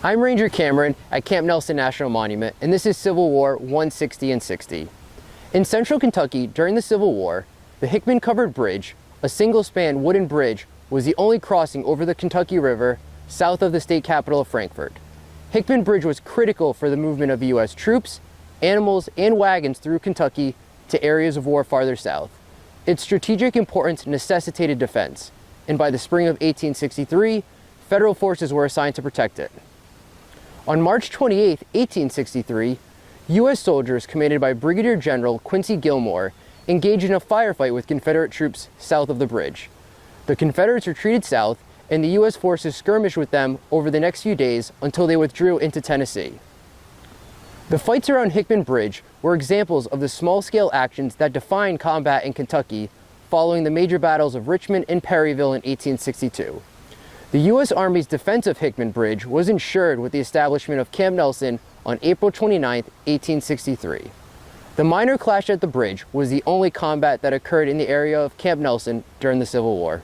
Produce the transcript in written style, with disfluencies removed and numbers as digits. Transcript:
I'm Ranger Cameron at Camp Nelson National Monument, and this is Civil War 160 and 60. In central Kentucky, during the Civil War, the Hickman covered bridge, a single-span wooden bridge, was the only crossing over the Kentucky River south of the state capital of Frankfort. Hickman Bridge was critical for the movement of U.S. troops, animals, and wagons through Kentucky to areas of war farther south. Its strategic importance necessitated defense, and by the spring of 1863, federal forces were assigned to protect it. On March 28, 1863, U.S. soldiers commanded by Brigadier General Quincy Gilmore engaged in a firefight with Confederate troops south of the bridge. The Confederates retreated south, and the U.S. forces skirmished with them over the next few days until they withdrew into Tennessee. The fights around Hickman Bridge were examples of the small-scale actions that defined combat in Kentucky following the major battles of Richmond and Perryville in 1862. The U.S. Army's defense of Hickman Bridge was ensured with the establishment of Camp Nelson on April 29, 1863. The minor clash at the bridge was the only combat that occurred in the area of Camp Nelson during the Civil War.